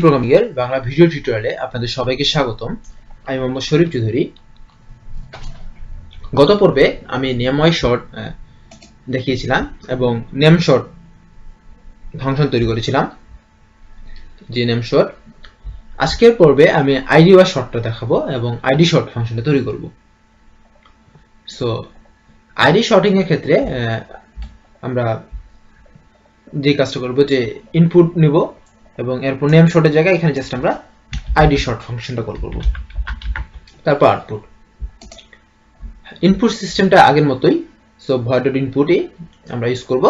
Programming এর Bangla video টিউটোরিয়ালে আপনাদের সবাইকে স্বাগতম। আমি মোহাম্মদ শরীফ চৌধুরী। গত পর্বে আমি নেমওয়াই শর্ট দেখিয়েছিলাম এবং নেম শর্ট ফাংশন তৈরি করেছিলাম, যে নেম শর্ট। আজকের পর্বে আমি আইডি ওয়াই শর্টটা দেখাবো এবং আইডি শর্ট ফাংশনটা তৈরি করব। সো আইডি শর্টিং এর ক্ষেত্রে আমরা যে কাজটা করব, যে ইনপুট নিব এবং এরপর নেম শর্টের জায়গায় এখানে জাস্ট আমরা আইডি শর্ট ফাংশনটা কল করব। তারপর আউটপুট, ইনপুট সিস্টেমটা আগের মতোই, সো void.input আমরা ইউজ করব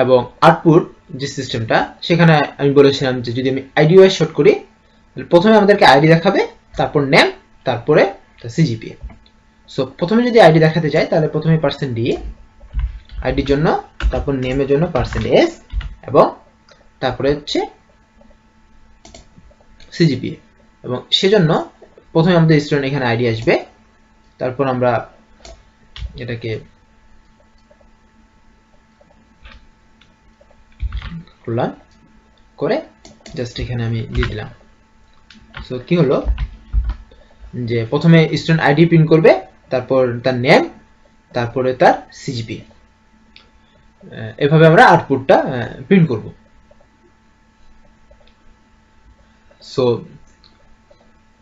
এবং আউটপুট যে সিস্টেমটা, সেখানে আমি বলেছিলাম যে যদি আমি আইডি ওয়াই শর্ট করি তাহলে প্রথমে আমাদেরকে আইডি দেখাবে, তারপর নেম, তারপরে সিজিপিএ। সো প্রথমে যদি আইডি দেখাতে চাই তাহলে প্রথমে %d আইডির জন্য, তারপর নেমের জন্য %s এবং তারপরে হচ্ছে সিজিপিএ। এবং সেজন্য প্রথমে আমাদের স্টুডেন্ট এখানে আইডি আসবে, তারপর আমরা এটাকে করলাম করে জাস্ট এখানে আমি দিয়ে দিলাম। সো কি হলো যে প্রথমে স্টুডেন্ট আইডি প্রিন্ট করবে, তারপর তার নেম, তারপরে তার সিজিপিএ। এভাবে আমরা আউটপুটটা প্রিন্ট করব। সো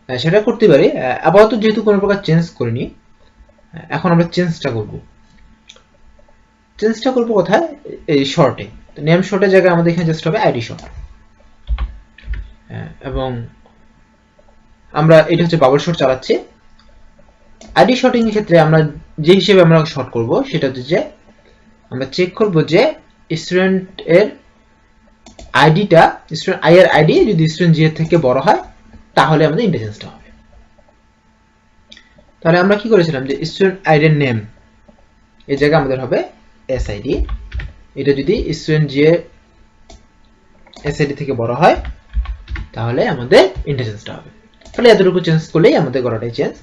সেটা করতে পারি। আপাতত যেহেতু কোনো প্রকার চেঞ্জ করিনি, এখন আমরা চেঞ্জটা করব কোথায়? এই শর্টে। নেম শর্টের জায়গায় আমাদের এখানে জাস্ট হবে আইডি শর্ট। এবং আমরা এটা হচ্ছে বাবল শর্ট চালাচ্ছি। আইডি শর্টিং এর ক্ষেত্রে আমরা যে হিসেবে আমরা শর্ট করব সেটা হচ্ছে যে আমরা চেক করব যে স্টুডেন্ট এর আইডিটা, স্টুডেন্ট আই এর আইডি যদি স্টুডেন্ট জি এর থেকে বড় হয় তাহলে আমাদের ইন্টারচেঞ্জটা হবে। তাহলে আমরা কি করেছিলাম যে স্টুডেন্ট আইডি এর নেম এই জায়গায় আমাদের হবে এসআইডি। এটা যদি স্টুডেন্ট জি এর এসআইডি থেকে বড় হয় তাহলে আমাদের ইন্টারচেঞ্জটা হবে। তাহলে এতটুকু চেঞ্জ করলেই আমাদের গোটাটাই চেঞ্জ।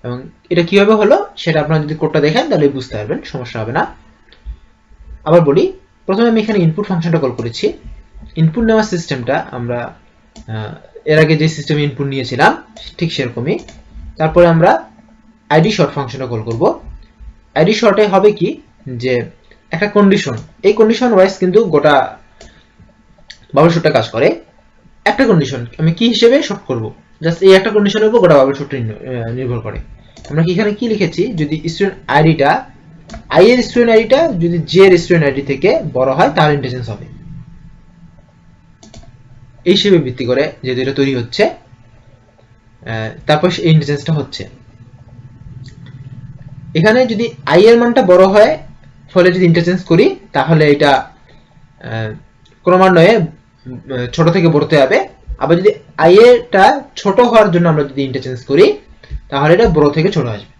এবং এটা কিভাবে হলো সেটা আপনারা যদি কোডটা দেখেন তাহলে বুঝতে পারবেন, সমস্যা হবে না। আবার বলি, প্রথমে আমি এখানে ইনপুট ফাংশনটা কল করেছি। ইনপুট নেওয়ার সিস্টেমটা আমরা এর আগে যে সিস্টেমে ইনপুট নিয়েছিলাম ঠিক সেরকমই। তারপরে আমরা আইডি শর্ট ফাংশনটা কল করব। আইডি শর্টে হবে কি যে একটা কন্ডিশন, এই কন্ডিশন ওয়াইজ কিন্তু গোটা বাবল শর্টটা কাজ করে। একটা কন্ডিশন আমি কি হিসেবে শর্ট করব, জাস্ট এই একটা কন্ডিশনের উপর গোটা বাবল শর্টটা নির্ভর করে। আমরা এখানে কি লিখেছি, যদি স্টুডেন্ট আইডিটা, আই এর স্টুডেন্ট আইডিটা যদি জে এর স্টুডেন্ট আইডি থেকে বড় হয় তাহলে ইন্টারচেঞ্জ হবে। এই হিসেবে ভিত্তি করে যেহেতু এটা তৈরি হচ্ছে, তারপর এই ইন্টারচেঞ্জটা হচ্ছে। এখানে যদি আই এর মানটা বড় হয় ফলে যদি ইন্টারচেঞ্জ করি তাহলে এটা ক্রমান্বয়ে ছোট থেকে বড়তে যাবে। আবার যদি আই এরটা ছোট হওয়ার জন্য আমরা যদি ইন্টারচেঞ্জ করি তাহলে এটা বড় থেকে ছোট আসবে।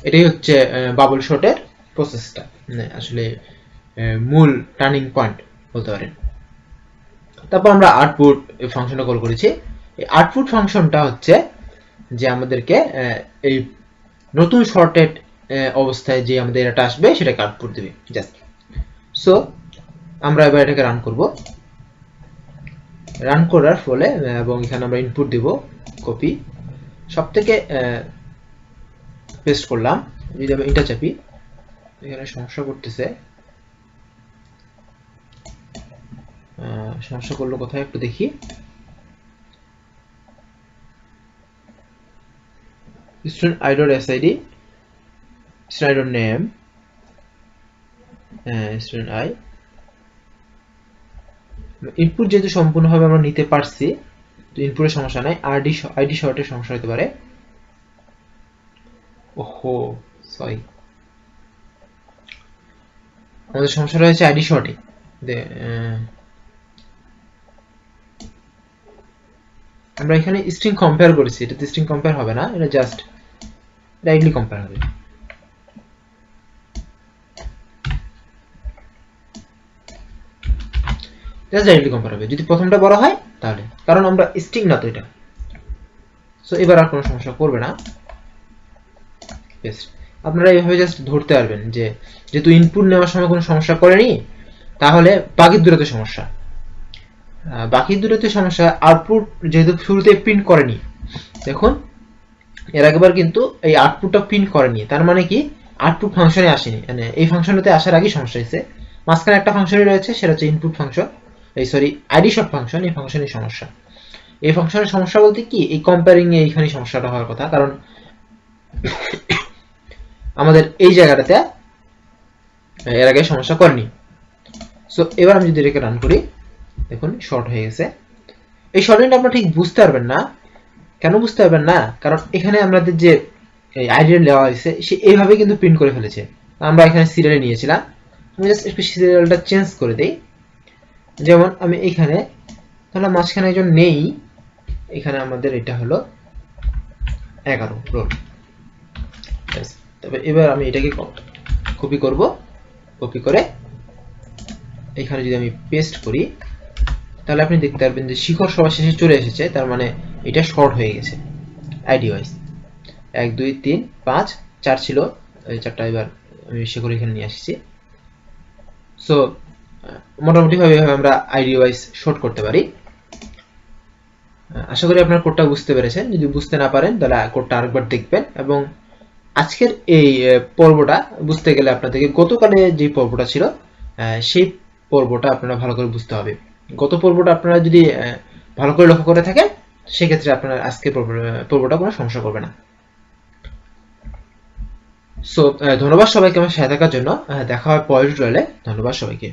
এটাই হচ্ছে বাবল শর্টের প্রসেসটা, আসলে মূল টার্নিং পয়েন্ট বলতে পারেন। তারপর আমরা আউটপুট ফাংশনটা কল করেছি। এই আউটপুট ফাংশনটা হচ্ছে যে আমাদেরকে এই নতুন শর্টেড অবস্থায় যে আমাদের এটা আসবে সেটাকে আউটপুট দেবে জাস্ট। সো আমরা এবার এটাকে রান করব। রান করার ফলে এবং এখানে আমরা ইনপুট দেব, কপি সব থেকে পেস্ট করলাম। যদি আমি এন্টার চাপি, এখানে সমস্যা করতেছে। সমস্যা করলো কোথায় একটু দেখি। Student I dot SID, student I dot name, student I. Input যেহেতু সম্পূর্ণভাবে আমরা নিতে পারছি তো ইনপুটের সমস্যা নাই, আইডি শর্টের সমস্যা হতে পারে। ওহো সরি, আমাদের সমস্যা রয়েছে আইডি শর্টে। আমরা এখানে স্ট্রিং কম্পেয়ার করেছি, এটা স্ট্রিং কম্পেয়ার হবে না, এটা জাস্ট ডাইরেক্টলি কম্পেয়ার হবে। জাস্ট ডাইরেক্টলি কম্পেয়ার হবে যদি প্রথমটা বড় হয় তাহলে, কারণ আমরা স্ট্রিং না তো এটা। সো এবার আর কোনো সমস্যা করবে না। আপনারা এইভাবে জাস্ট ধরতে পারবেন যে যেহেতু ইনপুট নেওয়ার সময় কোনো সমস্যা করেনি তাহলে বাকি দূরত্ব সমস্যা। বাকি দুটোতে সমস্যা, আউটপুট যেহেতু শুরুতে প্রিন্ট করেনি, দেখুন এর আগেবার কিন্তু এই আউটপুটটা প্রিন্ট করেনি, তার মানে কি আউটপুট ফাংশনে আসেনি, মানে এই ফাংশনটাতে আসার আগেই সমস্যা হয়েছে। মাঝখানে একটা ফাংশনই রয়েছে, সেটা হচ্ছে ইনপুট ফাংশন, এই সরি আইডি শর্ট ফাংশন, এই ফাংশনের সমস্যা। এই ফাংশনের সমস্যা বলতে কি, এই কম্পেয়ারিং এ এইখানে সমস্যাটা হওয়ার কথা, কারণ আমাদের এই জায়গাটাতে এর আগে সমস্যা করেনি। সো এবার আমি যদি এটাকে রান করি, দেখুন শর্ট হয়ে গেছে। এই শর্টটা আপনারা ঠিক বুঝতে পারবেন না, কেন বুঝতে পারবেন না, কারণ এখানে আমাদের যে আইডিয়া দেওয়া হয়েছে সে এইভাবে কিন্তু প্রিন্ট করে ফেলেছে। আমরা এখানে সিরিয়ালে নিয়েছিলাম, আমি জাস্ট সিরিয়ালটা চেঞ্জ করে দেই, যেমন আমি এখানে তাহলে মাঝখানে একজন নেই, এখানে আমাদের এটা হলো 11 রোল। তবে এবার আমি এটাকে কপি করব, কপি করে এখানে যদি আমি পেস্ট করি, তাহলে আপনি দেখতে পারবেন যে শিখর সবার শেষে চলে এসেছে, তার মানে এটা শর্ট হয়ে গেছে আইডি ওয়াইজ। 1 2 3 5 4 ছিল, এই চারটা এবার আমি শিখর এখানে নিয়ে আসছি। সো মোটামুটি ভাবে আমরা আইডি ওয়াইজ শর্ট করতে পারি। আশা করি আপনার কোডটা বুঝতে পেরেছেন। যদি বুঝতে না পারেন তাহলে কোডটা আরেকবার দেখবেন, এবং আজকের এই পর্বটা বুঝতে গেলে আপনাদেরকে গতকালে যে পর্বটা ছিল সেই পর্বটা আপনারা ভালো করে বুঝতে হবে। গত পর্বটা আপনারা যদি ভালো করে লক্ষ্য করে থাকেন, সেক্ষেত্রে আপনার আজকের পর্বটা কোনো সমস্যা করবে না। সো ধন্যবাদ সবাইকে আমার সাথে থাকার জন্য। দেখা হয় পরের টিউটোরিয়ালে। ধন্যবাদ সবাইকে।